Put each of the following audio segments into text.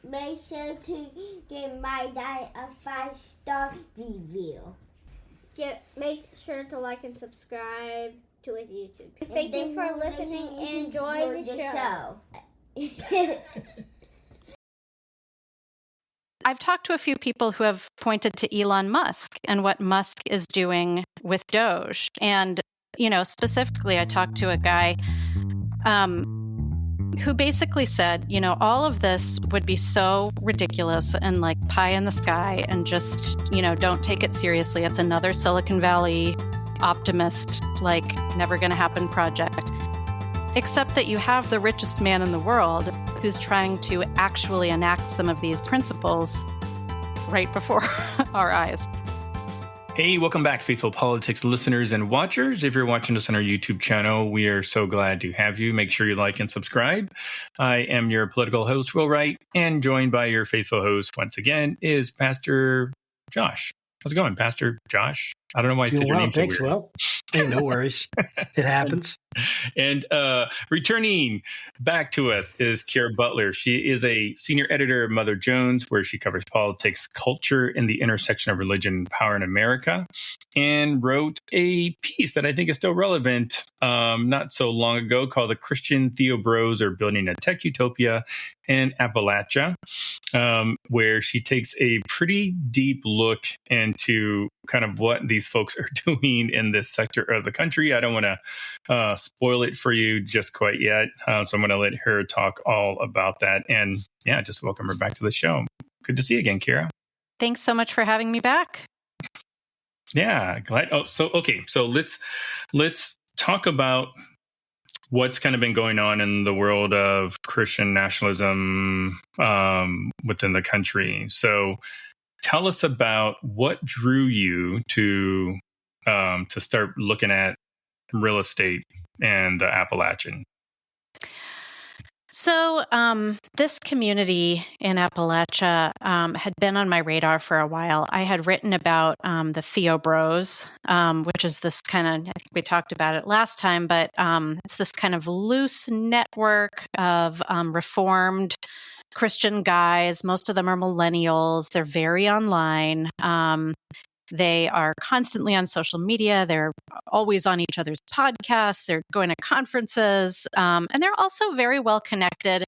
make sure to give my dad a 5-star review. Make sure to like and subscribe to his YouTube. Thank you for listening and enjoy the show. I've talked to a few people who have pointed to Elon Musk and what Musk is doing with Doge. And, specifically, I talked to a guy who basically said, all of this would be so ridiculous and like pie in the sky and just, don't take it seriously. It's another Silicon Valley optimist, like never going to happen project. Except that you have the richest man in the world who's trying to actually enact some of these principles right before our eyes. Hey, welcome back, Faithful Politics listeners and watchers. If you're watching us on our YouTube channel, we are so glad to have you. Make sure you like and subscribe. I am your political host, Will Wright, and joined by your faithful host once again is Pastor Josh. How's it going, Pastor Josh? I don't know why I said your name so weird. Thanks, Will. Hey, no worries. It happens. And returning back to us is Kiera Butler. She is a senior editor of Mother Jones, where she covers politics, culture, and the intersection of religion and power in America, and wrote a piece that I think is still relevant not so long ago called The Christian Theo Bros Are Building a Tech Utopia in Appalachia, where she takes a pretty deep look into kind of what these folks are doing in this sector of the country. I don't want to spoil it for you just quite yet. So I'm going to let her talk all about that. And yeah, just welcome her back to the show. Good to see you again, Kiera. Thanks so much for having me back. Yeah, glad. So let's talk about what's kind of been going on in the world of Christian nationalism within the country. So tell us about what drew you to start looking at real estate and the Appalachian. So this community in Appalachia had been on my radar for a while. I had written about the Theo Bros, which is this kind of, I think we talked about it last time, but it's this kind of loose network of Reformed Christian guys. Most of them are millennials. They're very online. They are constantly on social media. They're always on each other's podcasts. They're going to conferences. And they're also very well connected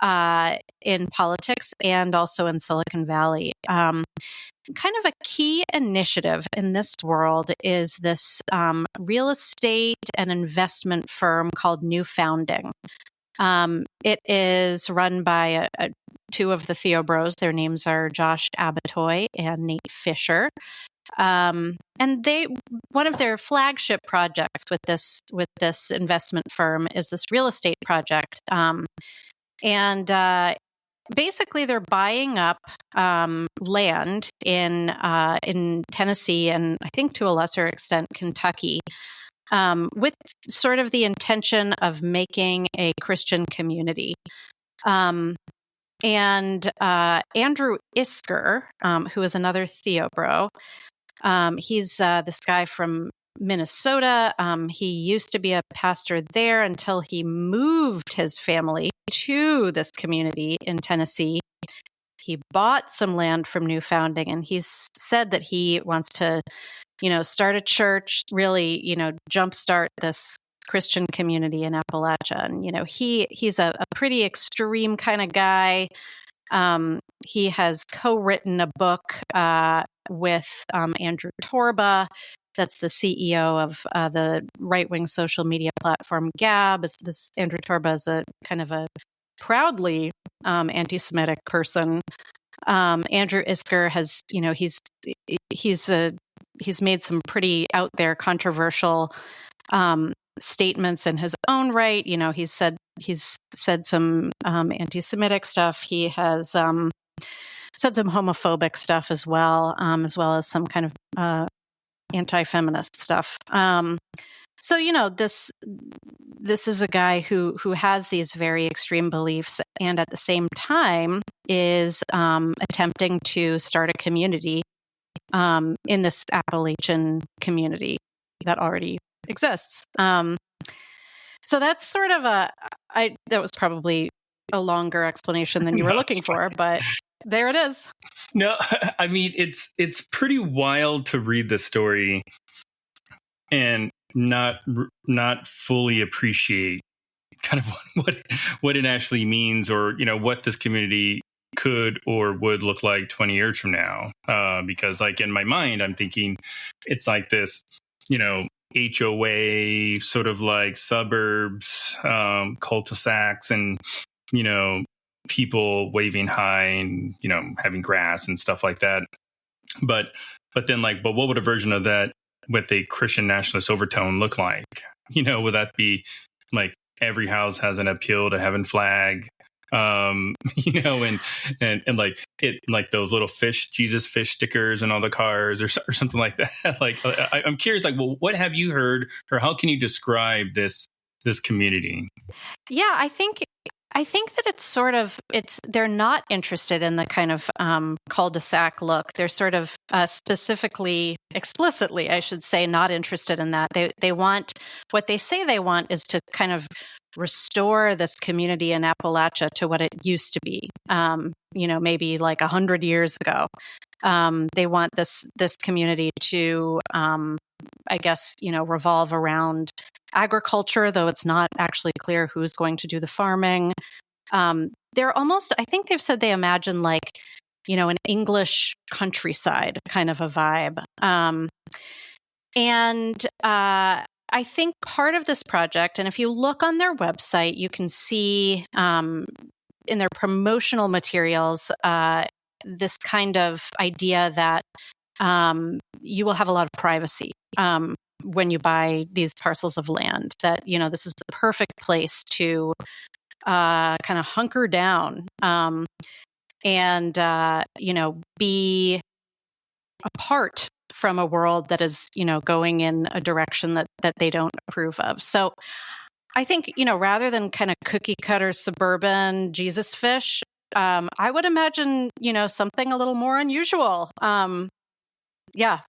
in politics and also in Silicon Valley. Kind of a key initiative in this world is this real estate and investment firm called New Founding. It is run by two of the Theo Bros. Their names are Josh Abatoy and Nate Fisher. And one of their flagship projects with this investment firm is this real estate project. Basically they're buying up land in Tennessee and I think to a lesser extent Kentucky, with sort of the intention of making a Christian community. And Andrew Isker, who is another Theo Bro, he's this guy from Minnesota. He used to be a pastor there until he moved his family to this community in Tennessee. He bought some land from New Founding, and he's said that he wants to, start a church, really, jumpstart this Christian community in Appalachia. And, he's a pretty extreme kind of guy. He has co-written a book with Andrew Torba, that's the CEO of the right-wing social media platform Gab. Andrew Torba is a kind of a proudly anti-Semitic person. Andrew Isker has, he's made some pretty out there controversial statements in his own right. He's said some anti-Semitic stuff. He has said some homophobic stuff as well as some kind of anti-feminist stuff. So this is a guy who has these very extreme beliefs, and at the same time is attempting to start a community in this Appalachian community that already exists. So that's sort of that was probably a longer explanation than you were No, looking it's for, but there it is. No, I mean it's pretty wild to read the story and not fully appreciate kind of what it actually means, or what this community could or would look like 20 years from now. Because like in my mind, I'm thinking it's like this, HOA sort of like suburbs, cul-de-sacs, and people waving high and having grass and stuff like that. But then but what would a version of that with a Christian nationalist overtone look like? Would that be like every house has an appeal to heaven flag? And like it, like those little Jesus fish stickers and all the cars, or something like that. Like I'm curious, like, well, what have you heard, or how can you describe this community? Yeah, I think that they're not interested in the kind of cul-de-sac look. They're sort of explicitly, I should say, not interested in that. They want, what they say they want is to kind of restore this community in Appalachia to what it used to be, maybe like 100 years ago. They want this community to, I guess, revolve around agriculture, though it's not actually clear who's going to do the farming. They're almost, I think they've said they imagine like, an English countryside kind of a vibe. I think part of this project, and if you look on their website, you can see in their promotional materials this kind of idea that you will have a lot of privacy when you buy these parcels of land, that, this is the perfect place to kind of hunker down and be apart from a world that is, going in a direction that they don't approve of. So I think, rather than kind of cookie cutter suburban Jesus fish, I would imagine, something a little more unusual. Yeah.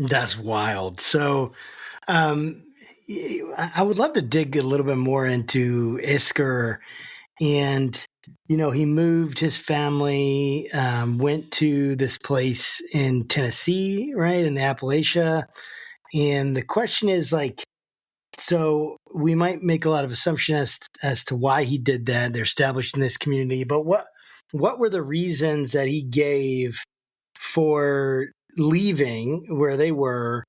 That's wild. So I would love to dig a little bit more into Isker. And, he moved his family, went to this place in Tennessee, right, in the Appalachia. And the question is like, so we might make a lot of assumptions as to why he did that. They're established in this community. But what were the reasons that he gave for leaving where they were?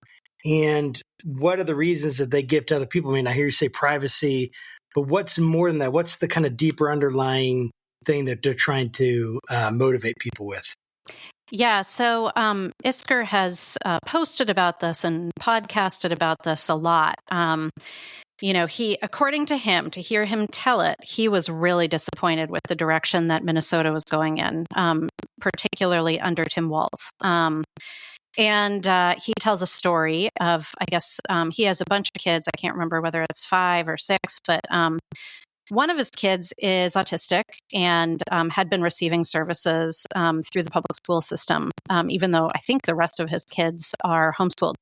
And what are the reasons that they give to other people? I mean, I hear you say privacy, but what's more than that? What's the kind of deeper underlying thing that they're trying to motivate people with? Yeah, so Isker has posted about this and podcasted about this a lot. He, according to him, to hear him tell it, he was really disappointed with the direction that Minnesota was going in, particularly under Tim Walz. And he tells a story of, I guess, he has a bunch of kids. I can't remember whether it's 5 or 6, but one of his kids is autistic and had been receiving services through the public school system, even though I think the rest of his kids are homeschooled.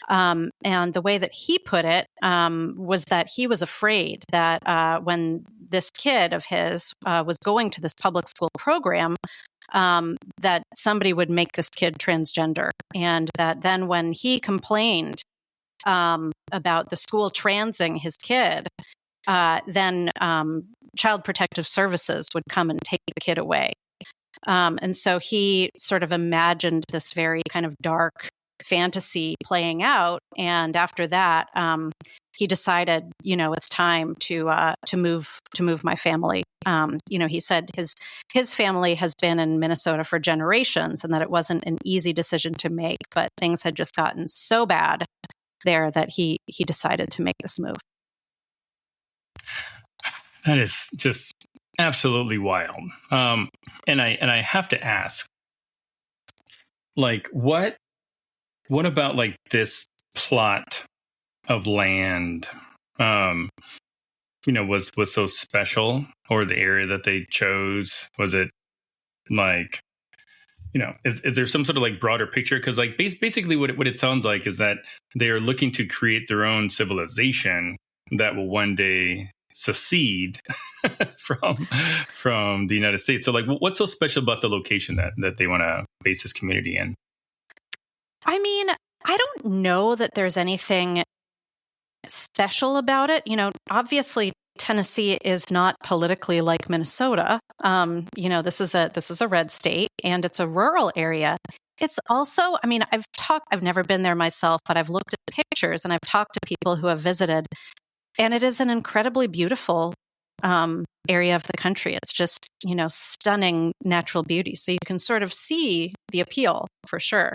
And the way that he put it was that he was afraid that when this kid of his was going to this public school program, that somebody would make this kid transgender, and that then when he complained about the school transing his kid, then Child Protective Services would come and take the kid away. And so he sort of imagined this very kind of dark fantasy playing out. And after that, he decided, it's time to move my family. He said his family has been in Minnesota for generations, and that it wasn't an easy decision to make, but things had just gotten so bad there that he decided to make this move. That is just absolutely wild. And I have to ask, like, what about like this plot of land, was so special, or the area that they chose? Was it like, is there some sort of like broader picture? Because like basically what it sounds like is that they are looking to create their own civilization that will one day secede from the United States. So, like, what's so special about the location that they want to base this community in? I mean, I don't know that there's anything special about it. Obviously, Tennessee is not politically like Minnesota. This is a red state, and it's a rural area. It's also, I mean, I've never been there myself, but I've looked at pictures and I've talked to people who have visited, and it is an incredibly beautiful area of the country. It's just, stunning natural beauty. So you can sort of see the appeal for sure.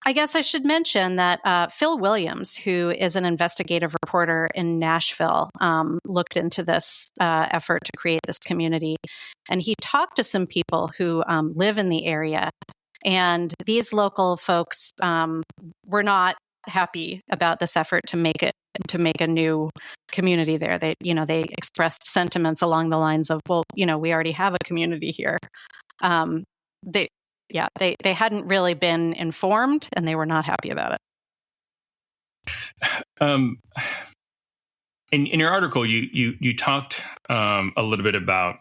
I guess I should mention that Phil Williams, who is an investigative reporter in Nashville, looked into this effort to create this community. And he talked to some people who live in the area. And these local folks were not happy about this effort to make a new community there. They expressed sentiments along the lines of, well, we already have a community here. They hadn't really been informed, and they were not happy about it. In your article, you talked a little bit about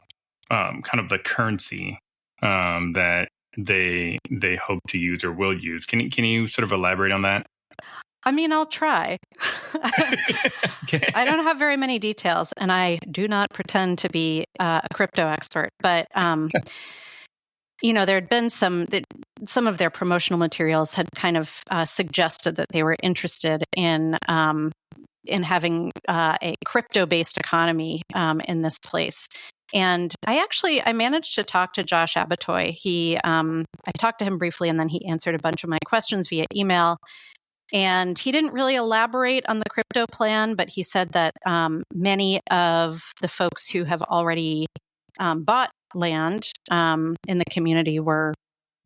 kind of the currency that they hope to use or will use. Can you sort of elaborate on that? I mean, I'll try. Okay. I don't have very many details, and I do not pretend to be a crypto expert, but there had been some of their promotional materials had kind of suggested that they were interested in having a crypto-based economy in this place. And I managed to talk to Josh Abatoy. I talked to him briefly, and then he answered a bunch of my questions via email. And he didn't really elaborate on the crypto plan, but he said that many of the folks who have already bought land in the community were,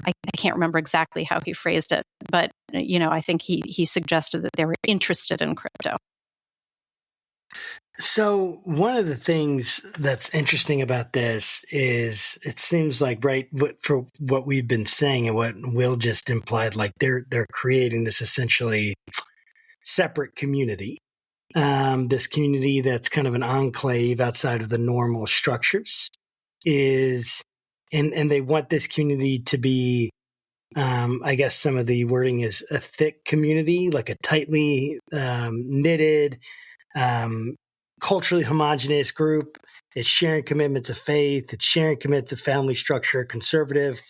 I can't remember exactly how he phrased it, but I think he suggested that they were interested in crypto. So one of the things that's interesting about this is it seems like, right, for what we've been saying and what Will just implied, like they're creating this essentially separate community, this community that's kind of an enclave outside of the normal structures and they want this community to be, I guess some of the wording is a thick community, like a tightly knitted, culturally homogenous group. It's sharing commitments of faith. It's sharing commitments of family structure, conservative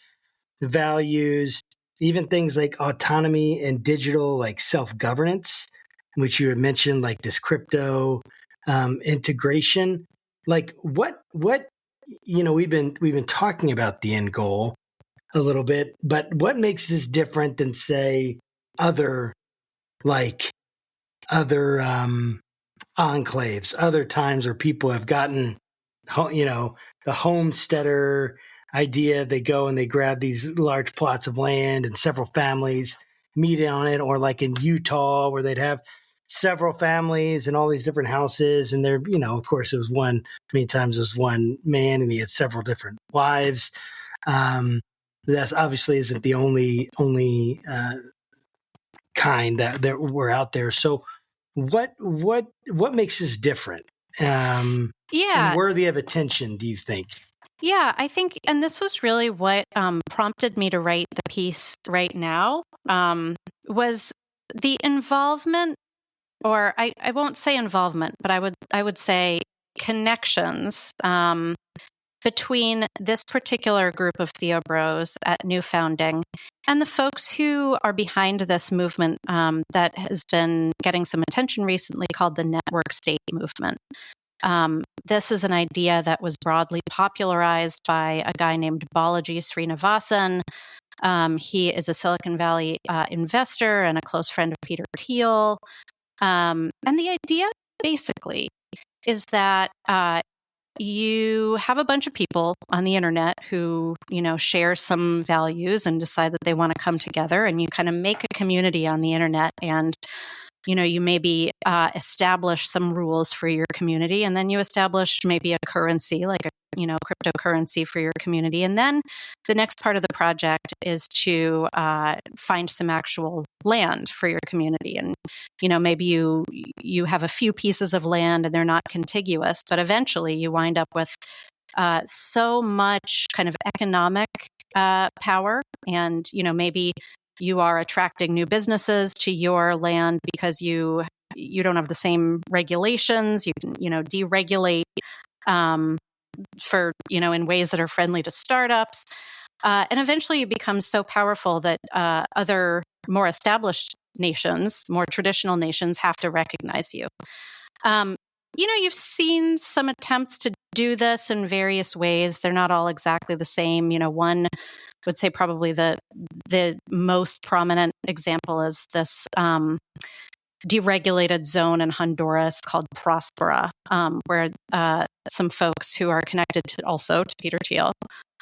values, even things like autonomy and digital, like self-governance, which you had mentioned, like this crypto integration. Like what we've been talking about the end goal a little bit, but what makes this different than, say, other enclaves, other times where people have gotten, the homesteader idea? They go and they grab these large plots of land and several families meet on it, or like in Utah where they'd have several families and all these different houses. And there, of course, many times it was one man and he had several different wives. That obviously isn't the only kind that were out there. So what makes this different? And worthy of attention, do you think? Yeah, I think, and this was really what prompted me to write the piece right now, was the involvement, or I won't say involvement, but I would say connections between this particular group of Theo Bros at New Founding and the folks who are behind this movement that has been getting some attention recently, called the Network State Movement. This is an idea that was broadly popularized by a guy named Balaji Srinivasan. He is a Silicon Valley investor and a close friend of Peter Thiel. And the idea basically is that you have a bunch of people on the internet who, share some values and decide that they want to come together, and you kind of make a community on the internet. And you maybe establish some rules for your community, and then you establish maybe a currency, like a cryptocurrency for your community. And then the next part of the project is to find some actual land for your community. And, maybe you have a few pieces of land and they're not contiguous, but eventually you wind up with so much kind of economic power. And, maybe you are attracting new businesses to your land because you don't have the same regulations. You can, deregulate for, in ways that are friendly to startups. And eventually you become so powerful that other more established nations, more traditional nations, have to recognize you. You've seen some attempts to do this in various ways. They're not all exactly the same. One would say probably the most prominent example is this deregulated zone in Honduras called Prospera, where some folks who are connected to Peter Thiel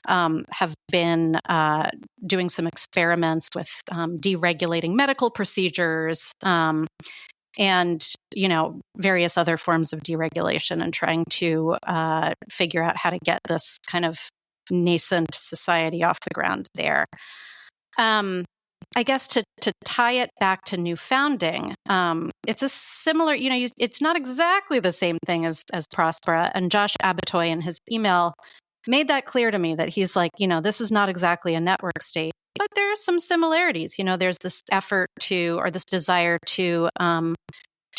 have been doing some experiments with deregulating medical procedures and, various other forms of deregulation, and trying to figure out how to get this kind of nascent society off the ground there. I guess to tie it back to new founding, it's a similar, it's not exactly the same thing as Prospera. And Josh Abatoy in his email made that clear to me, that he's like, this is not exactly a network state, but there are some similarities. There's this effort or this desire to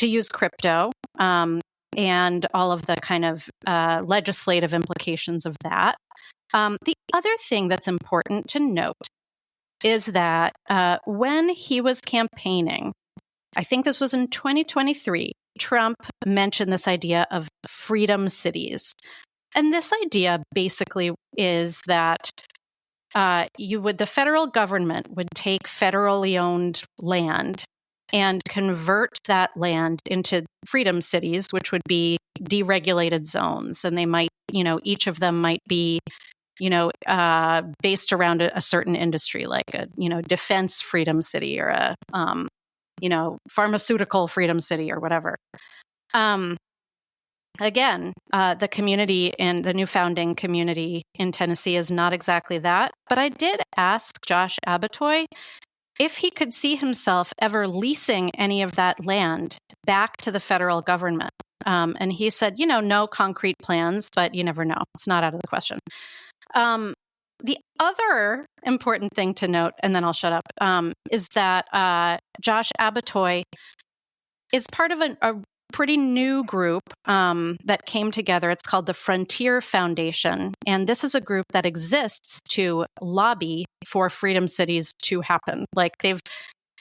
use crypto and all of the kind of legislative implications of that. The other thing that's important to note is that when he was campaigning, I think this was in 2023, Trump mentioned this idea of freedom cities. And this idea basically is that the federal government would take federally owned land and convert that land into freedom cities, which would be deregulated zones. And they might, each of them might be, based around a certain industry, like a, defense freedom city, or a, pharmaceutical freedom city, or whatever. Again, the community in the new founding community in Tennessee is not exactly that. But I did ask Josh Abatoy if he could see himself ever leasing any of that land back to the federal government. And he said, no concrete plans, but you never know. It's not out of the question. The other important thing to note, and then I'll shut up, is that Josh Abatoy is part of a pretty new group that came together. It's called the Frontier Foundation. And this is a group that exists to lobby for freedom cities to happen. Like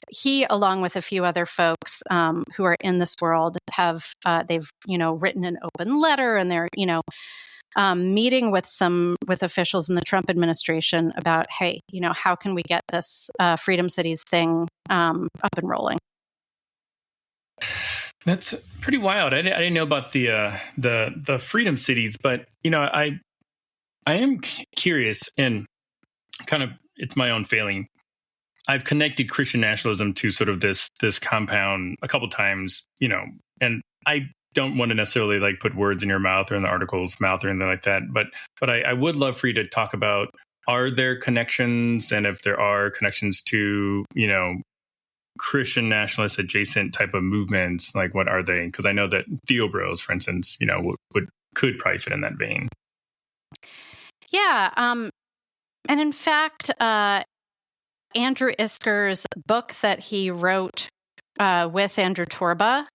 he, along with a few other folks who are in this world, they've written an open letter, and they're meeting with officials in the Trump administration about, hey, how can we get this freedom cities thing up and rolling? That's pretty wild. I didn't know about the freedom cities, but I am curious, and kind of it's my own failing. I've connected Christian nationalism to sort of this compound a couple times, and I don't want to necessarily like put words in your mouth or in the article's mouth or anything like that, but I would love for you to talk about, are there connections, and if there are connections to Christian nationalist adjacent type of movements, like what are they? Because I know that Theo Bros, for instance, could probably fit in that vein. Yeah, and in fact, Andrew Isker's book that he wrote with Andrew Torba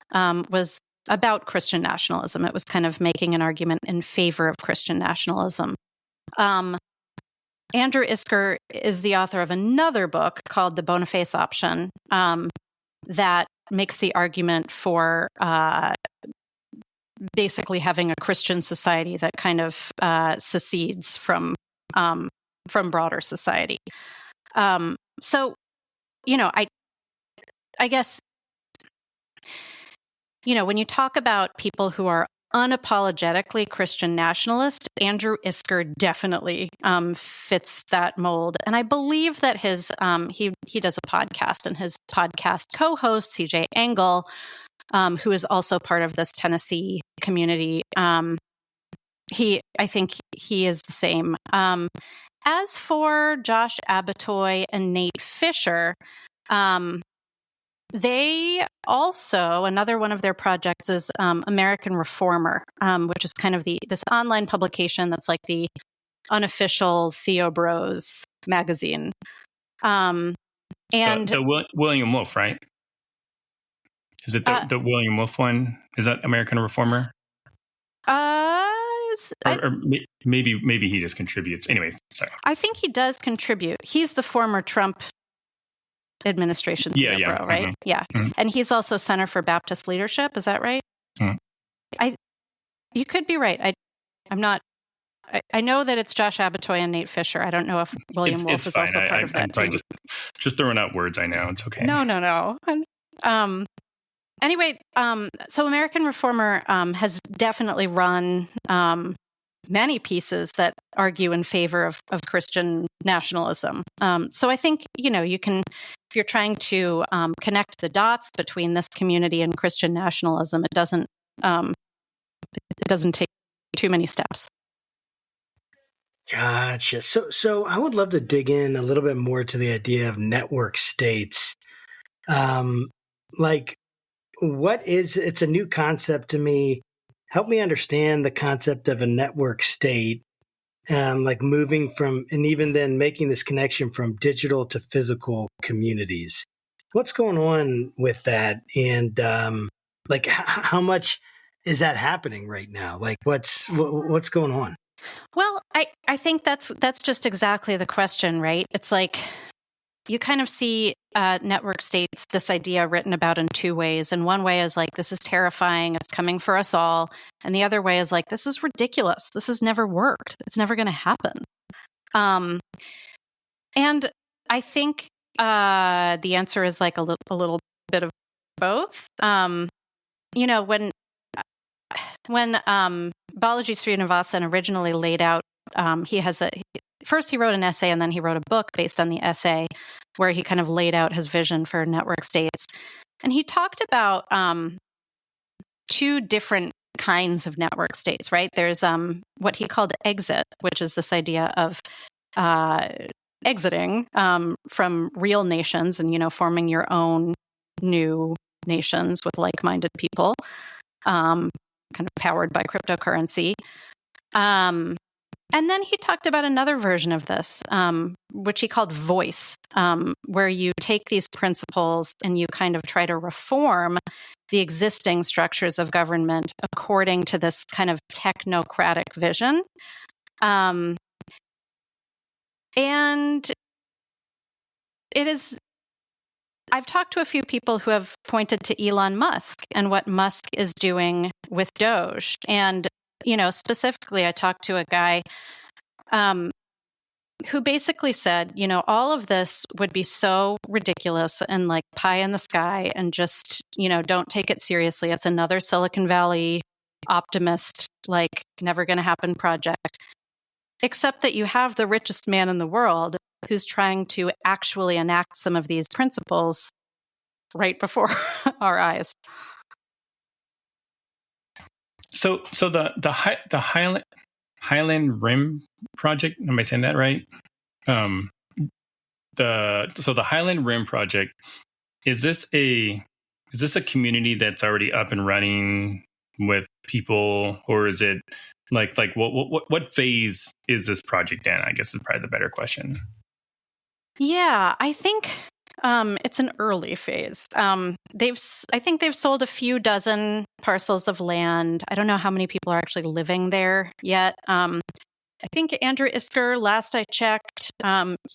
was about Christian nationalism. It was kind of making an argument in favor of Christian nationalism. Andrew Isker is the author of another book called The Boniface Option that makes the argument for basically having a Christian society that kind of secedes from broader society. So, I guess, when you talk about people who are unapologetically Christian nationalist, Andrew Isker definitely fits that mold. And I believe that his he does a podcast, and his podcast co-host, CJ Engel, who is also part of this Tennessee community, I think he is the same. As for Josh Abatoy and Nate Fisher, they also, another one of their projects is American Reformer, which is kind of this online publication that's like the unofficial Theo Bros magazine. And the William Wolf, right? Is it the William Wolf one? Is that American Reformer? Or maybe he just contributes. Anyways, sorry. I think he does contribute. He's the former Trump administration Theo Bro, right? Mm-hmm. Yeah. Mm-hmm. And he's also Center for Baptist Leadership. Is that right? Mm-hmm. You could be right. I'm not. I know that it's Josh Abatoy and Nate Fisher. I don't know if William Wolf is also part of that too. Just throwing out words. I know it's okay. No. Anyway, so American Reformer has definitely run many pieces that argue in favor of Christian nationalism. So I think, you can, if you're trying to connect the dots between this community and Christian nationalism, it doesn't take too many steps. Gotcha. So I would love to dig in a little bit more to the idea of network states. It's a new concept to me. Help me understand the concept of a network state, like moving from, and even then making this connection from digital to physical communities. What's going on with that? And how much is that happening right now? Like what's going on? Well, I think that's just exactly the question, right? It's like you kind of see network states, this idea written about in two ways. And one way is like, this is terrifying. It's coming for us all. And the other way is like, this is ridiculous. This has never worked. It's never going to happen. And I think the answer is like a little bit of both. When Balaji Srinivasan originally laid out, first he wrote an essay and then he wrote a book based on the essay where he kind of laid out his vision for network states. And he talked about two different kinds of network states, right? There's what he called exit, which is this idea of exiting from real nations and, forming your own new nations with like-minded people, kind of powered by cryptocurrency. And then he talked about another version of this, which he called voice, where you take these principles and you kind of try to reform the existing structures of government according to this kind of technocratic vision. And I've talked to a few people who have pointed to Elon Musk and what Musk is doing with Doge. And specifically, I talked to a guy who basically said, all of this would be so ridiculous and like pie in the sky and just, don't take it seriously. It's another Silicon Valley optimist, like never going to happen project, except that you have the richest man in the world who's trying to actually enact some of these principles right before our eyes. So the Highland Rim project, am I saying that right? The Highland Rim project, is this a community that's already up and running with people, or is it like what phase is this project in? I guess is probably the better question. Yeah, I think it's an early phase. I think they've sold a few dozen parcels of land. I don't know how many people are actually living there yet. I think Andrew Isker, last I checked,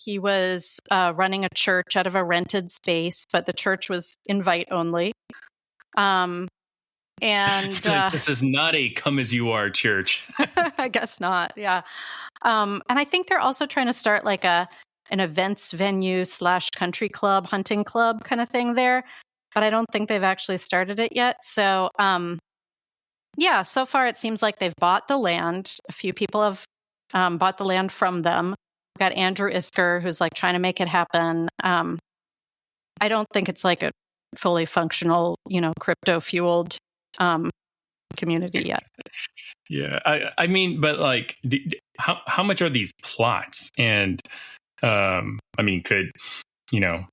he was running a church out of a rented space, but the church was invite only. And so this is not a come as you are church. I guess not. Yeah. And I think they're also trying to start like an events venue / country club, hunting club kind of thing there. But I don't think they've actually started it yet. So Yeah, so far it seems like they've bought the land. A few people have bought the land from them. We've got Andrew Isker, who's like trying to make it happen. I don't think it's like a fully functional, crypto fueled community yet. Yeah, I mean, but like, how much are these plots? And I mean, could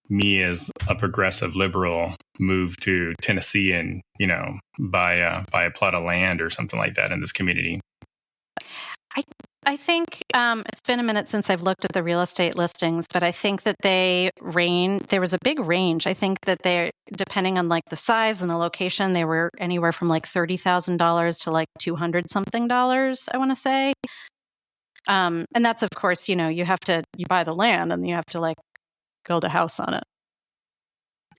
me as a progressive liberal move to Tennessee and buy a plot of land or something like that in this community? I think it's been a minute since I've looked at the real estate listings, but I think that there was a big range. I think that they, depending on like the size and the location, they were anywhere from like $30,000 to like $200-something, I want to say. And that's, of course, you buy the land and you have to like build a house on it.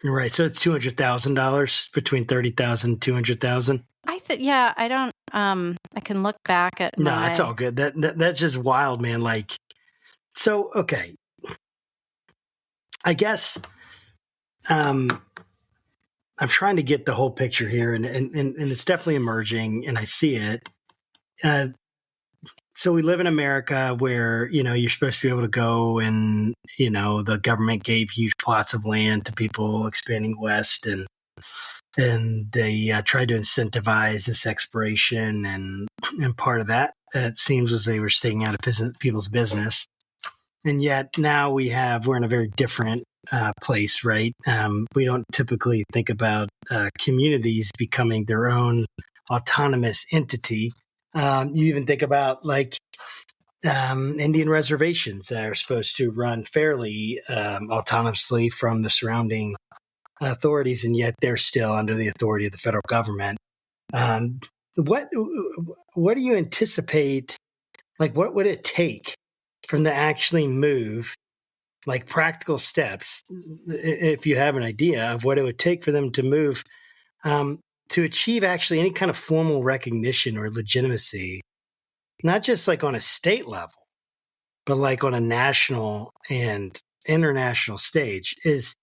Right. So it's $200,000 between 30,000 and 200,000. I don't. I can look back at. No, it's all good. That's just wild, man. Like, so okay. I guess I'm trying to get the whole picture here, and it's definitely emerging, and I see it. So we live in America where you're supposed to be able to go, and the government gave huge plots of land to people expanding west, and they tried to incentivize this exploration, and part of that, it seems, was they were staying out of people's business. And yet now we're in a very different place, right? We don't typically think about communities becoming their own autonomous entity. You even think about like Indian reservations that are supposed to run fairly autonomously from the surrounding authorities, and yet they're still under the authority of the federal government. What do you anticipate? Like, what would it take for them to actually move? Like practical steps, if you have an idea of what it would take for them to move to achieve actually any kind of formal recognition or legitimacy, not just like on a state level, but like on a national and international stage. Is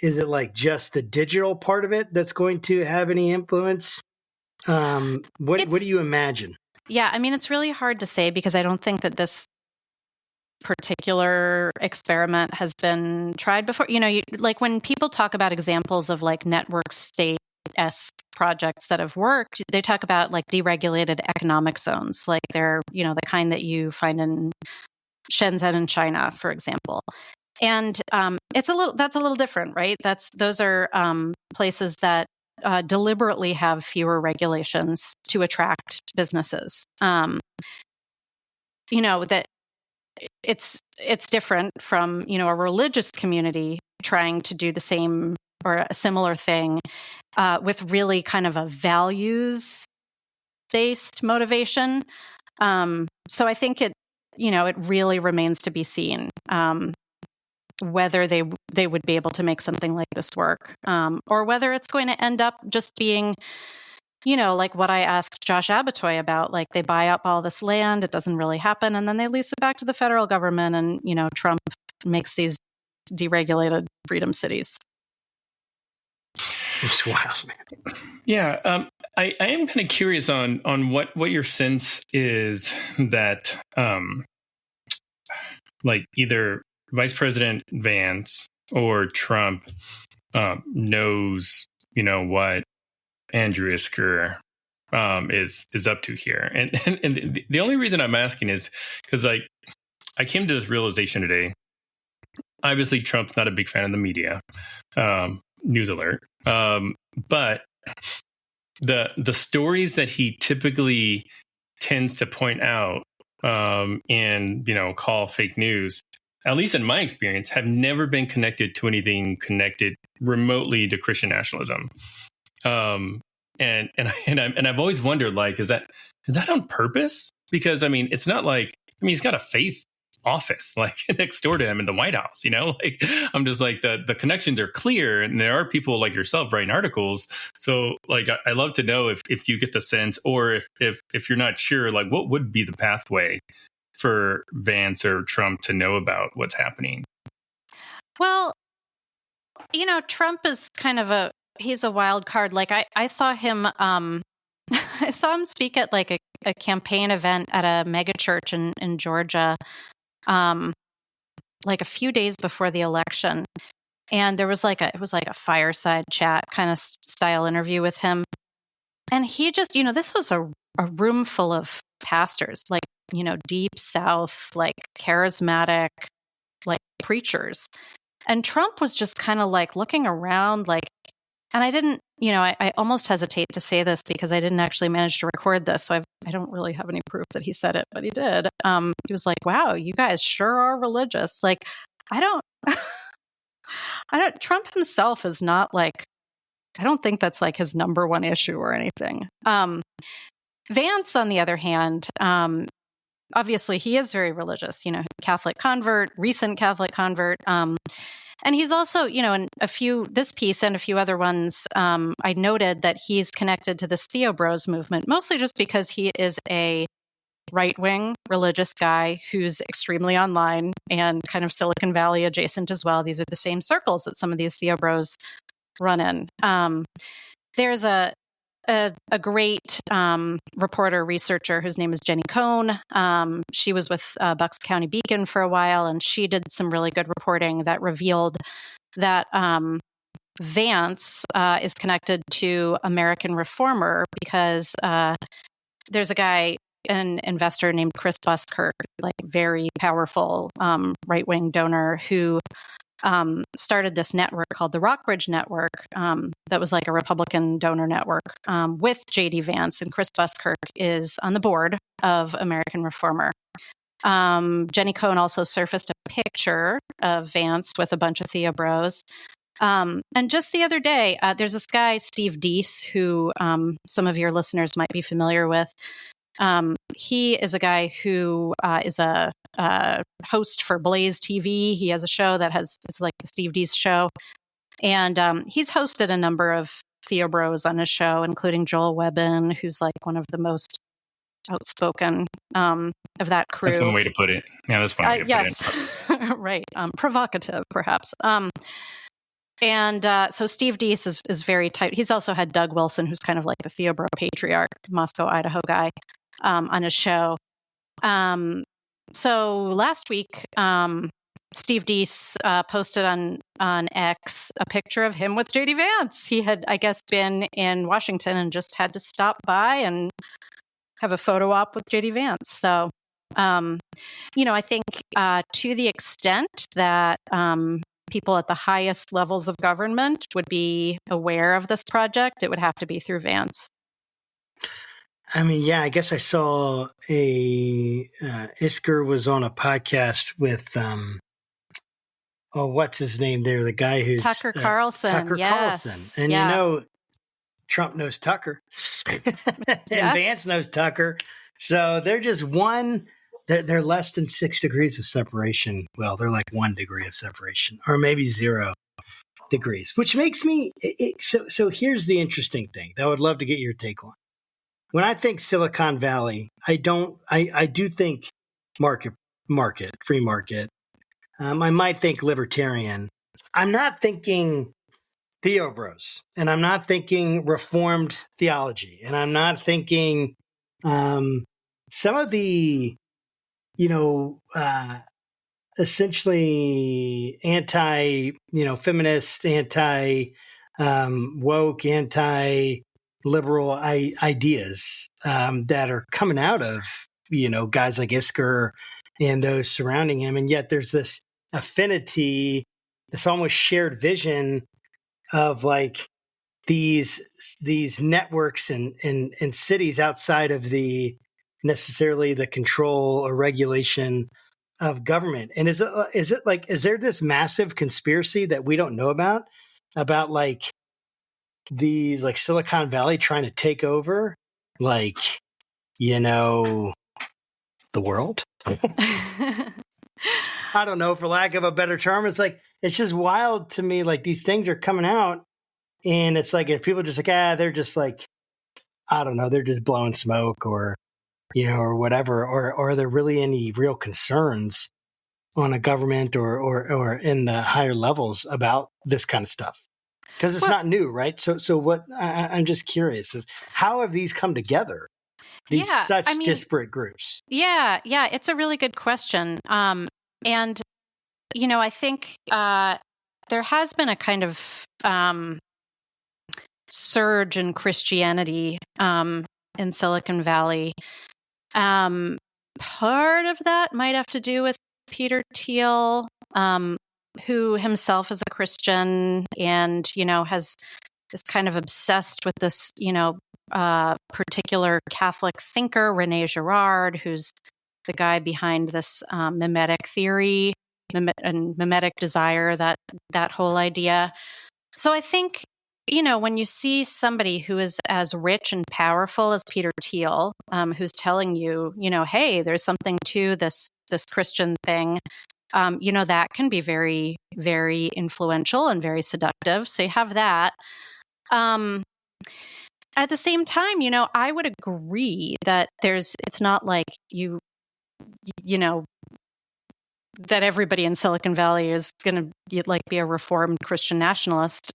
it like just the digital part of it that's going to have any influence? What do you imagine? Yeah, I mean, it's really hard to say because I don't think that this particular experiment has been tried before. Like when people talk about examples of like network state-esque projects that have worked, they talk about like deregulated economic zones, like they're, the kind that you find in Shenzhen in China, for example. And that's a little different, right? Those are places that deliberately have fewer regulations to attract businesses. That it's different from a religious community trying to do the same or a similar thing with really kind of a values based motivation. So I think it really remains to be seen whether they would be able to make something like this work, or whether it's going to end up just being, like what I asked Josh Abatoy about, like they buy up all this land, it doesn't really happen, and then they lease it back to the federal government, and Trump makes these deregulated freedom cities. It's wild, man. Yeah, I am kind of curious on what your sense is that like either Vice President Vance or Trump knows, what Andrew Isker is up to here. And the only reason I'm asking is because like I came to this realization today. Obviously, Trump's not a big fan of the media. News alert. But the stories that he typically tends to point out and call fake news, at least in my experience, have never been connected to anything connected remotely to Christian nationalism. And I've always wondered, like, is that on purpose? Because it's not like, he's got a faith office like next door to him in the White House, like I'm just like the connections are clear, and there are people like yourself writing articles. So like I love to know if you get the sense, or if you're not sure, like what would be the pathway for Vance or Trump to know about what's happening? Well, Trump is kind of he's a wild card. Like I saw him I saw him speak at like a campaign event at a mega church in Georgia, like a few days before the election. And there was it was like a fireside chat kind of style interview with him. And he just, this was a room full of pastors, like, deep South, like charismatic, like preachers. And Trump was just kind of like looking around, like, and I didn't, I almost hesitate to say this because I didn't actually manage to record this. So I don't really have any proof that he said it, but he did. He was like, wow, you guys sure are religious. Like, Trump himself is not like, I don't think that's like his number one issue or anything. Vance, on the other hand, obviously he is very religious, Catholic convert, recent Catholic convert. And he's also, in this piece and a few other ones, I noted that he's connected to this Theo Bros movement, mostly just because he is a right-wing religious guy who's extremely online and kind of Silicon Valley adjacent as well. These are the same circles that some of these Theo Bros run in. There's a great reporter, researcher whose name is Jenny Cohn. She was with Bucks County Beacon for a while, and she did some really good reporting that revealed that Vance is connected to American Reformer because there's a guy, an investor named Chris Buskirk, like very powerful right-wing donor who started this network called the Rockbridge Network that was like a Republican donor network with J.D. Vance, and Chris Buskirk is on the board of American Reformer. Jenny Cohn also surfaced a picture of Vance with a bunch of Theo Bros. And just the other day, there's this guy, Steve Deese, who some of your listeners might be familiar with. He is a guy who is a host for Blaze TV. He has a show it's like the Steve Deese Show. And he's hosted a number of Theo Bros on his show, including Joel Webbin, who's like one of the most outspoken of that crew. That's one way to put it. Yeah, that's one way to put it. Right. Provocative, perhaps. And so Steve Deese is very tight. He's also had Doug Wilson, who's kind of like the Theo Bro patriarch, Moscow, Idaho guy, on his show. So last week, Steve Deese posted on X a picture of him with J.D. Vance. He had, I guess, been in Washington and just had to stop by and have a photo op with J.D. Vance. So, I think to the extent that people at the highest levels of government would be aware of this project, it would have to be through Vance. I mean, yeah, I guess I saw Isker was on a podcast with, what's his name there? The guy who's Tucker Carlson. Carlson. And Trump knows Tucker and Vance knows Tucker. So they're just they're less than 6 degrees of separation. Well, they're like 1 degree of separation or maybe 0 degrees, which makes me, so here's the interesting thing that I would love to get your take on. When I think Silicon Valley, I do think free market. I might think libertarian. I'm not thinking Theo Bros, and I'm not thinking Reformed theology, and I'm not thinking some of the, essentially anti-feminist, anti-woke, anti-liberal ideas that are coming out of, guys like Isker and those surrounding him. And yet there's this affinity, this almost shared vision of like these networks and cities outside of the necessarily the control or regulation of government. And is there this massive conspiracy that we don't know about like the like Silicon Valley trying to take over the world? I don't know, for lack of a better term. It's like, it's just wild to me. Like these things are coming out and it's like, if people are just like, they're just like, I don't know, they're just blowing smoke or whatever, or are there really any real concerns on a government or in the higher levels about this kind of stuff? Because it's not new, right? So what I'm just curious is how have these come together? These disparate groups. Yeah, it's a really good question. And I think there has been a kind of surge in Christianity in Silicon Valley. Part of that might have to do with Peter Thiel, who himself is a Christian and, is kind of obsessed with this, particular Catholic thinker, Rene Girard, who's the guy behind this mimetic theory and mimetic desire, that whole idea. So I think, when you see somebody who is as rich and powerful as Peter Thiel, who's telling you, hey, there's something to this Christian thing, that can be very, very influential and very seductive. So you have that. At the same time, I would agree that it's not like that everybody in Silicon Valley is going to be a reformed Christian nationalist.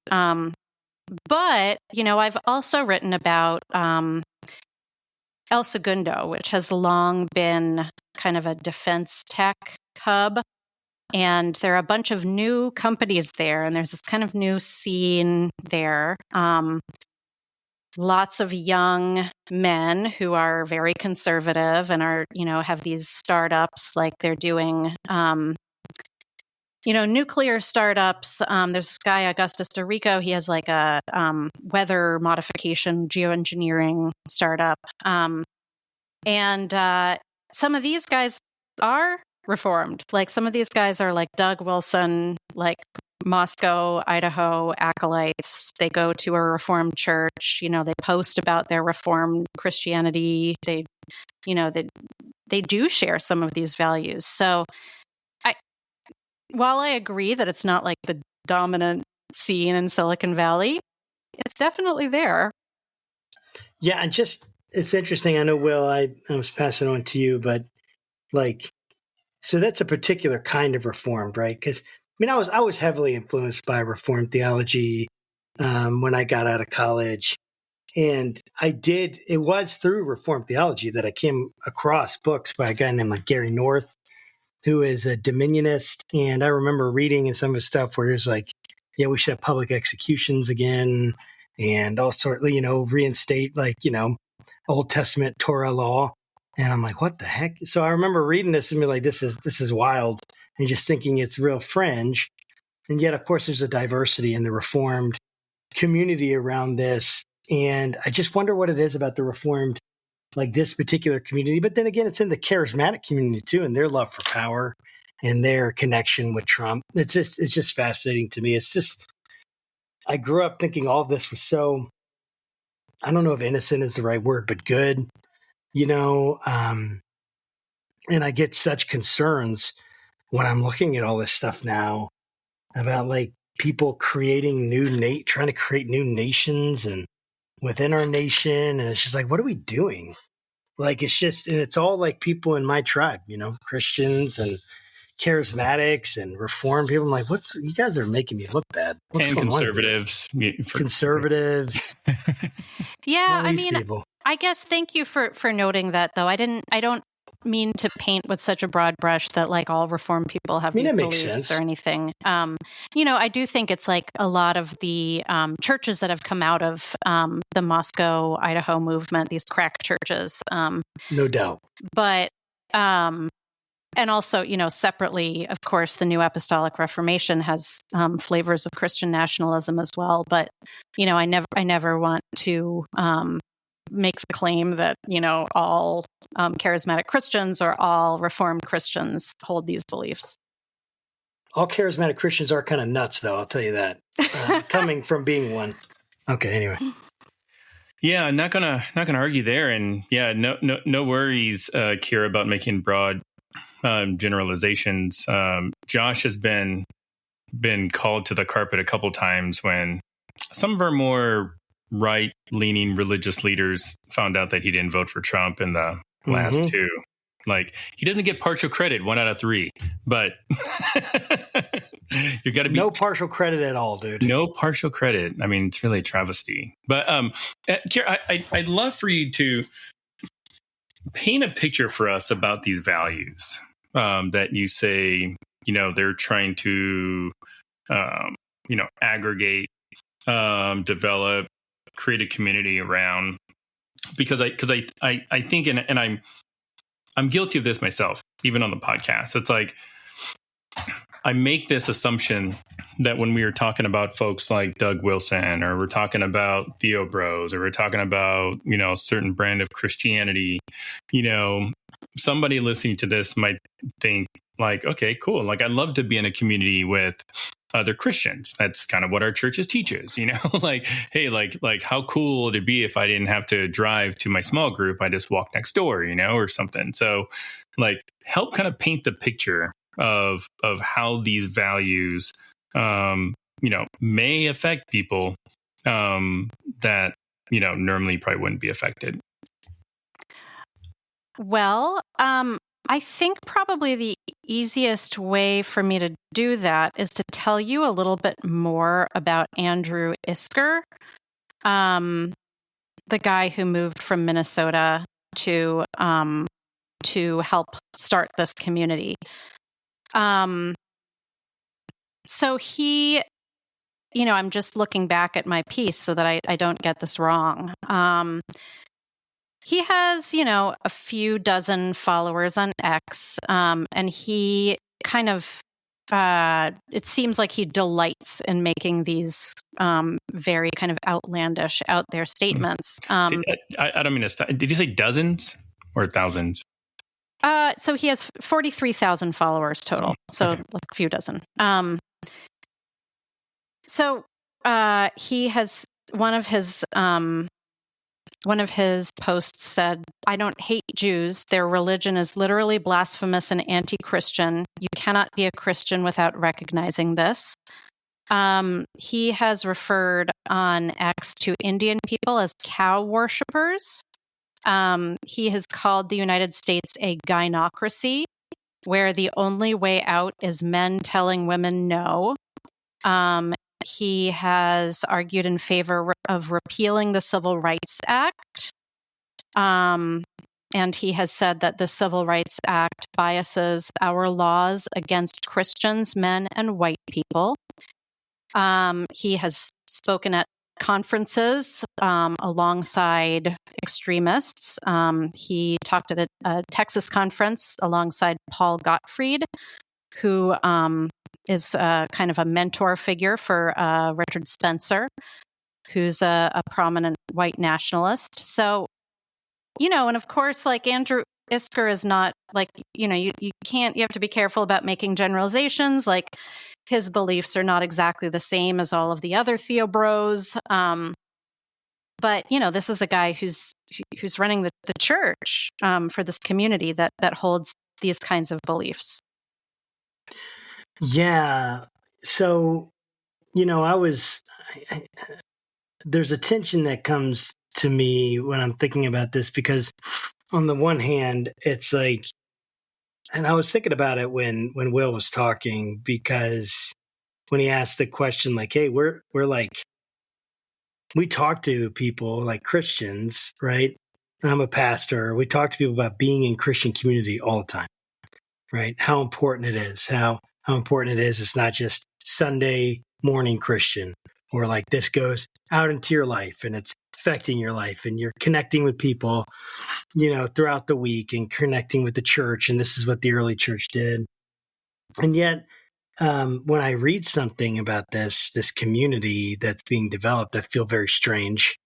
But, I've also written about El Segundo, which has long been kind of a defense tech hub. And there are a bunch of new companies there, and there's this kind of new scene there. Lots of young men who are very conservative and are, have these startups, like they're doing, nuclear startups. There's this guy, Augustus Dorico. He has like a weather modification geoengineering startup. And some of these guys are reformed. Like some of these guys are like Doug Wilson, like Moscow, Idaho acolytes. They go to a reformed church. They post about their reformed Christianity. They do share some of these values. So while I agree that it's not like the dominant scene in Silicon Valley, it's definitely there. Yeah, and it's interesting. I know, Will, I was passing on to you, but so that's a particular kind of reformed, right? Because I was heavily influenced by Reformed theology when I got out of college. And it was through Reformed theology that I came across books by a guy named Gary North, who is a Dominionist. And I remember reading in some of his stuff where he was like, yeah, we should have public executions again and all sorts, reinstate Old Testament Torah law. And I'm like, what the heck? So I remember reading this and be like, this is wild. And just thinking it's real fringe. And yet, of course, there's a diversity in the Reformed community around this. And I just wonder what it is about the Reformed, this particular community. But then again, it's in the charismatic community too, and their love for power and their connection with Trump. It's just fascinating to me. I grew up thinking all of this was so, I don't know if innocent is the right word, but good, and I get such concerns when I'm looking at all this stuff now about people creating trying to create new nations and within our nation. And it's just what are we doing? It's all people in my tribe, Christians and charismatics and reform people. I'm like, you guys are making me look bad. What's and going conservatives. On conservatives. Yeah, People. I guess thank you for noting that, though. I don't mean to paint with such a broad brush that all reformed people have these beliefs or anything. I do think it's a lot of the churches that have come out of the Moscow, Idaho movement, these crack churches. No doubt. But and also, separately, of course, the New Apostolic Reformation has flavors of Christian nationalism as well. But I never want to make the claim that all charismatic Christians or all Reformed Christians hold these beliefs. All charismatic Christians are kind of nuts, though. I'll tell you that. Coming from being one. Okay. Anyway. Yeah, not gonna argue there, and yeah, no worries, Kiera, about making broad generalizations. Josh has been called to the carpet a couple times when some of our more right-leaning religious leaders found out that he didn't vote for Trump in the last two. He doesn't get partial credit, 1 out of 3, but You got to be no partial credit at all, dude. no partial credit. I mean, it's really a travesty. But Kiera, I'd love for you to paint a picture for us about these values that you say, they're trying to, aggregate, develop, create a community around. Because I think, and I'm guilty of this myself, even on the podcast. It's like I make this assumption that when we are talking about folks like Doug Wilson, or we're talking about Theo Bros, or we're talking about, a certain brand of Christianity, somebody listening to this might think like, okay, cool. Like, I'd love to be in a community with other Christians. That's kind of what our churches teaches, like, hey, like how cool would it be if I didn't have to drive to my small group? I just walk next door, or something. So like, help kind of paint the picture of how these values, may affect people that, normally probably wouldn't be affected. Well, I think probably the easiest way for me to do that is to tell you a little bit more about Andrew Isker, the guy who moved from Minnesota to help start this community. So he, I'm just looking back at my piece so that I don't get this wrong. He has, a few dozen followers on X, and he kind of, it seems like he delights in making these very kind of outlandish, out there statements. I don't mean to stop. Did you say dozens or thousands? So he has 43,000 followers total, so Okay. like a few dozen. So he has one of his posts said, "I don't hate Jews. Their religion is literally blasphemous and anti-Christian. You cannot be a Christian without recognizing this." He has referred on X to Indian people as cow worshippers. He has called the United States a gynocracy, where the only way out is men telling women no. He has argued in favor of repealing the Civil Rights Act. And he has said that the Civil Rights Act biases our laws against Christians, men, and white people. He has spoken at conferences alongside extremists. He talked at a Texas conference alongside Paul Gottfried, who is kind of a mentor figure for Richard Spencer, who's a prominent white nationalist. So, and of course, like Andrew Isker is not like, you have to be careful about making generalizations. Like, his beliefs are not exactly the same as all of the other Theo Bros. But, this is a guy who's running the church for this community that holds these kinds of beliefs. Yeah. So, there's a tension that comes to me when I'm thinking about this, because on the one hand, it's like, and I was thinking about it when Will was talking, because when he asked the question, like, hey, we're like, we talk to people like Christians, right? I'm a pastor. We talk to people about being in Christian community all the time, right? How important it is, how important it is. It's not just Sunday morning Christian, or like this goes out into your life and it's affecting your life, and you're connecting with people, throughout the week, and connecting with the church. And this is what the early church did. And yet, when I read something about this community that's being developed, I feel very strange.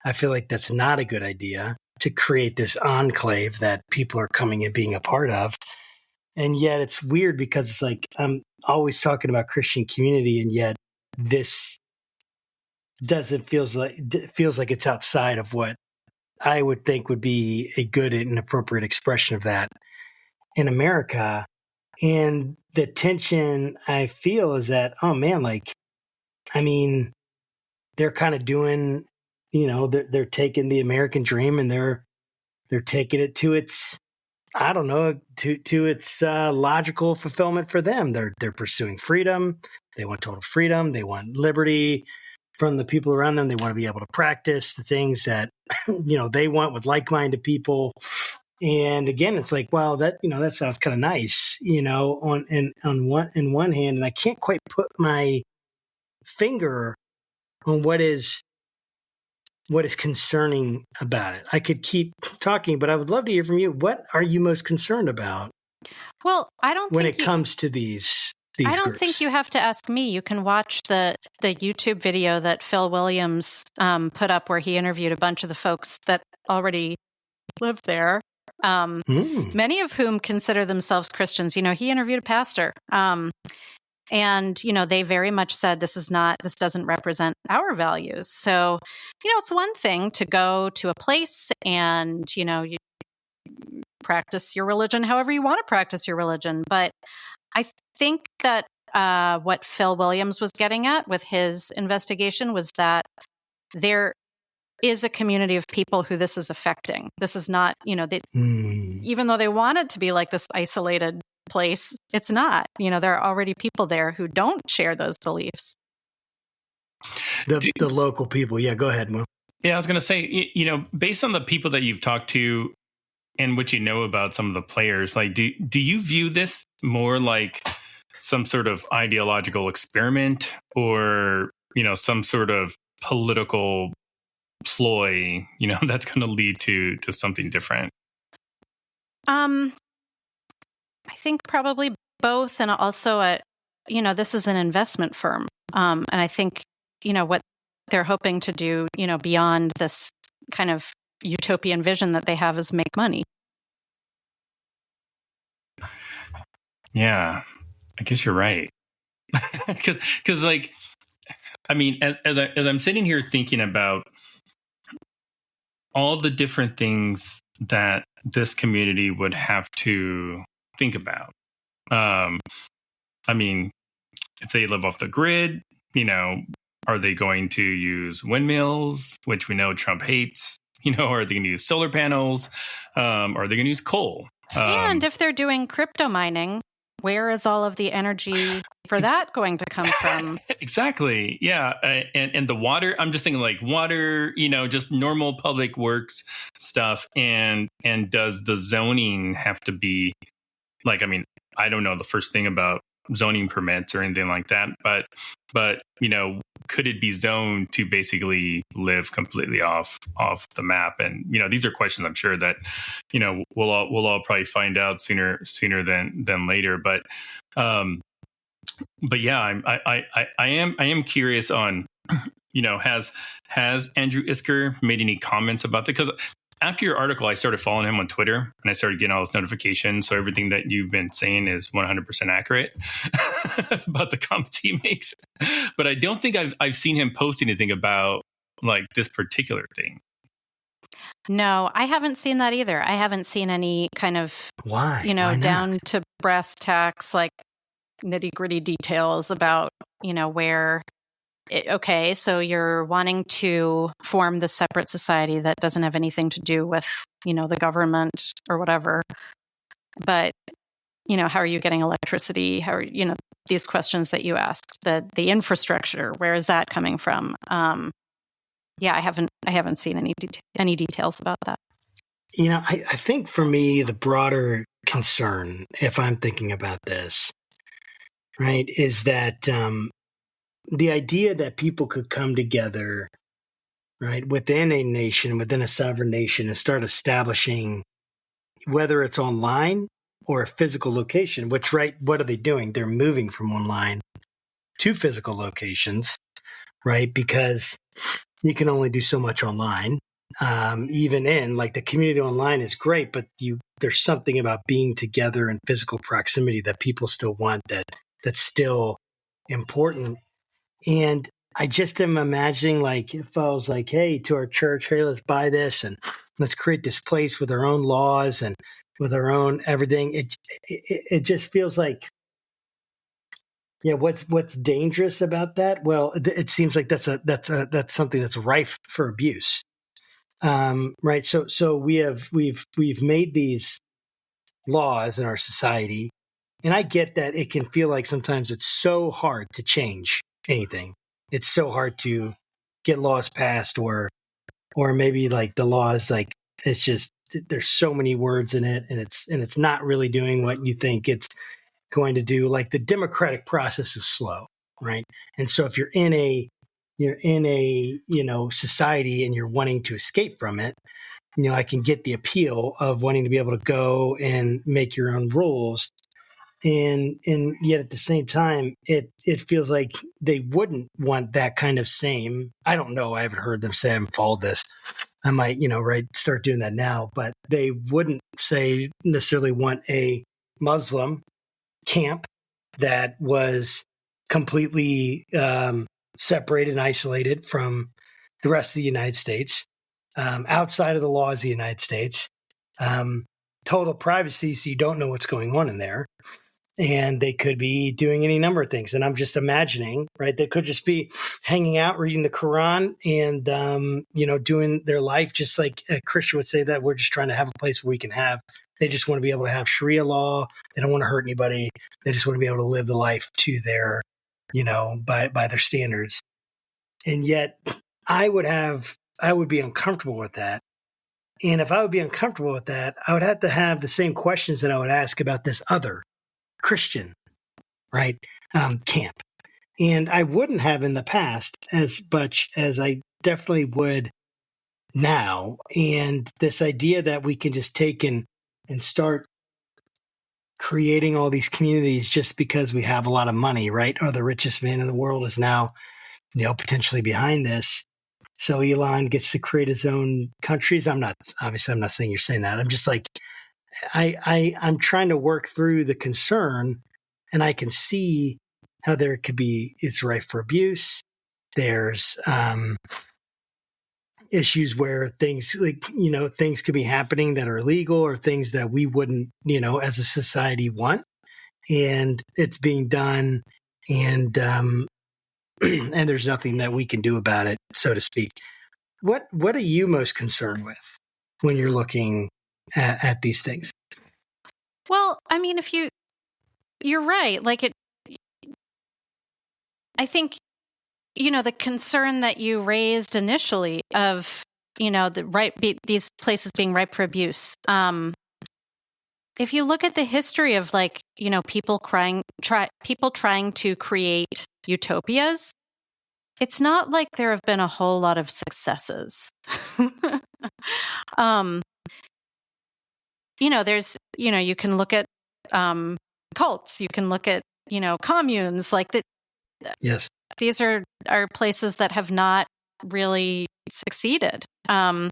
I feel like that's not a good idea to create this enclave that people are coming and being a part of. And yet it's weird, because it's like, I'm always talking about Christian community, and yet this feels like it's outside of what I would think would be a good and appropriate expression of that in America. And the tension I feel is that, oh man, like, I mean, they're kind of doing, they're taking the American dream, and they're taking it to its I don't know, to its logical fulfillment for them. They're pursuing freedom. They want total freedom. They want liberty from the people around them. They want to be able to practice the things that they want with like-minded people. And again, it's like, well, that sounds kind of nice, on one hand, and I can't quite put my finger on what is concerning about it. I could keep talking, but I would love to hear from you. What are you most concerned about? Well, I don't when think it comes to these I don't groups. think you have to ask me. You can watch the YouTube video that Phil Williams put up where he interviewed a bunch of the folks that already live there. Many of whom consider themselves Christians. He interviewed a pastor. And, they very much said this doesn't represent our values. So, it's one thing to go to a place and, you practice your religion however you want to practice your religion. But I think that what Phil Williams was getting at with his investigation was that there is a community of people who this is affecting. This is not, even though they want it to be like this isolated place, it's not. There are already people there who don't share those beliefs. The local people. Yeah, go ahead, Mo. Yeah, I was going to say, based on the people that you've talked to and what you know about some of the players, like, do you view this more like some sort of ideological experiment or, some sort of political ploy, that's going to lead to something different? I think probably both, and also this is an investment firm, and I think what they're hoping to do, beyond this kind of utopian vision that they have is make money. Yeah, I guess you're right. Because like, I mean, as I'm sitting here thinking about all the different things that this community would have to think about. I mean, if they live off the grid, are they going to use windmills, which we know Trump hates? Are they going to use solar panels? Are they going to use coal? And if they're doing crypto mining, where is all of the energy for that going to come from? Exactly. Yeah. And the water, I'm just thinking like water, just normal public works stuff. And does the zoning have to be like, I mean, I don't know the first thing about zoning permits or anything like that, but could it be zoned to basically live completely off the map? And these are questions I'm sure that we'll all probably find out sooner than later. But yeah, I am curious on has Andrew Isker made any comments about that? Because after your article, I started following him on Twitter and I started getting all his notifications. So everything that you've been saying is 100% accurate about the comments he makes. But I don't think I've seen him post anything about like this particular thing. No, I haven't seen that either. I haven't seen any kind of, Why not? Down to brass tacks, like nitty gritty details about, where. Okay, so you're wanting to form this separate society that doesn't have anything to do with, the government or whatever. But, how are you getting electricity? How are, these questions that you asked, the infrastructure, where is that coming from? Yeah, I haven't seen any details about that. I think for me, the broader concern, if I'm thinking about this, right, is that the idea that people could come together, right, within a nation, within a sovereign nation, and start establishing, whether it's online or a physical location, which, right, what are they doing? They're moving from online to physical locations, right, because you can only do so much online. Even in, like, the community online is great, but there's something about being together in physical proximity that people still want, that's still important. And I just am imagining, like, if I was like, hey, to our church, hey, let's buy this and let's create this place with our own laws and with our own everything. It just feels like, yeah, what's dangerous about that? Well, it seems like that's something that's rife for abuse. Right. So we've made these laws in our society. And I get that it can feel like sometimes it's so hard to change anything. It's so hard to get laws passed, or maybe like the laws, like it's just, there's so many words in it, and it's not really doing what you think it's going to do. Like the democratic process is slow, right? And so if you're in a society and you're wanting to escape from it, I can get the appeal of wanting to be able to go and make your own rules. And yet at the same time, it feels like they wouldn't want that kind of same. I don't know. I haven't heard them say I haven't followed this. I might, start doing that now. But they wouldn't say necessarily want a Muslim camp that was completely separated and isolated from the rest of the United States, outside of the laws of the United States. Total privacy, so you don't know what's going on in there. And they could be doing any number of things. And I'm just imagining, right? They could just be hanging out, reading the Quran and, doing their life just like a Christian would say, that we're just trying to have a place where we can have. They just want to be able to have Sharia law. They don't want to hurt anybody. They just want to be able to live the life to their, by their standards. And yet I would be uncomfortable with that. And if I would be uncomfortable with that, I would have to have the same questions that I would ask about this other Christian, right, camp. And I wouldn't have in the past as much as I definitely would now. And this idea that we can just take and start creating all these communities just because we have a lot of money, right? Or the richest man in the world is now, potentially behind this. So Elon gets to create his own countries. I'm not saying you're saying that. I'm just like, I'm trying to work through the concern, and I can see how there could be, it's rife for abuse. There's issues where things things could be happening that are illegal, or things that we wouldn't, as a society want, and it's being done. And, and there's nothing that we can do about it, so to speak. What are you most concerned with when you're looking at these things? Well, I mean, you're right. I think, the concern that you raised initially of, these places being ripe for abuse. If you look at the history of people trying to create utopias, it's not like there have been a whole lot of successes. There's, you can look at cults, you can look at, communes, like that. Yes. These are places that have not really succeeded. And,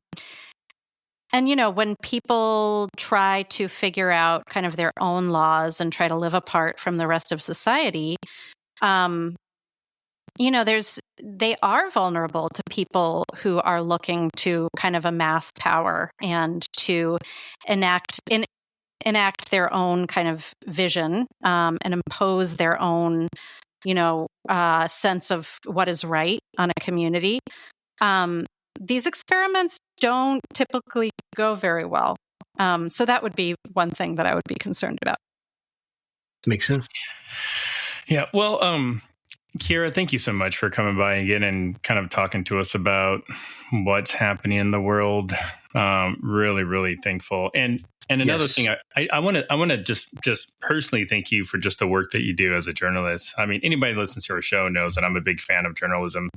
when people try to figure out kind of their own laws and try to live apart from the rest of society, they are vulnerable to people who are looking to kind of amass power and to enact their own kind of vision, and impose their own, sense of what is right on a community. These experiments don't typically go very well. So that would be one thing that I would be concerned about. Makes sense. Yeah. Well, Kiera, thank you so much for coming by again and kind of talking to us about what's happening in the world. Really, really thankful. And another thing, I want to just personally thank you for just the work that you do as a journalist. I mean, anybody who listens to our show knows that I'm a big fan of journalism.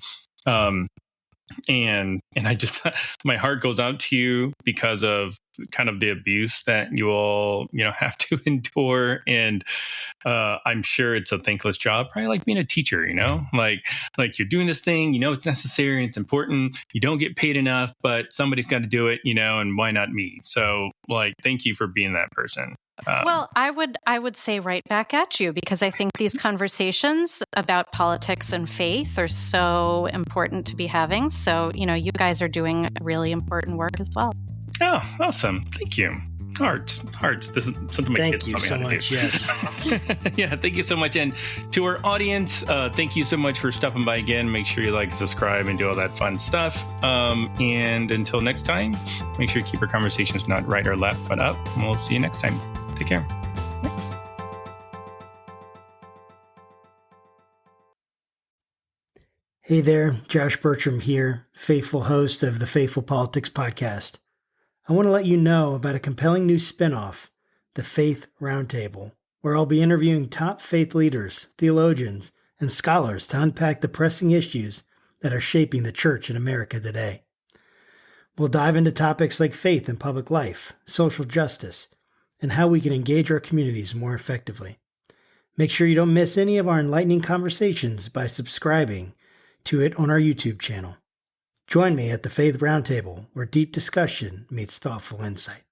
And I just, my heart goes out to you because of kind of the abuse that you all, have to endure. And I'm sure it's a thankless job, probably like being a teacher, like you're doing this thing, it's necessary and it's important. You don't get paid enough, but somebody's got to do it, and why not me? So thank you for being that person. Well, I would say right back at you, because I think these conversations about politics and faith are so important to be having. So, you guys are doing really important work as well. Oh, awesome. Thank you. Hearts. This is something my kids taught me how to do. Thank you so much. Yes. Yeah, thank you so much. And to our audience, thank you so much for stopping by again. Make sure you like, subscribe, and do all that fun stuff. And until next time, make sure you keep our conversations not right or left, but up. And we'll see you next time. Take care. Hey there, Josh Burtram here, faithful host of the Faithful Politics Podcast. I want to let you know about a compelling new spinoff, the Faith Roundtable, where I'll be interviewing top faith leaders, theologians, and scholars to unpack the pressing issues that are shaping the church in America today. We'll dive into topics like faith in public life, social justice, and how we can engage our communities more effectively. Make sure you don't miss any of our enlightening conversations by subscribing to it on our YouTube channel. Join me at the Faith Roundtable, where deep discussion meets thoughtful insight.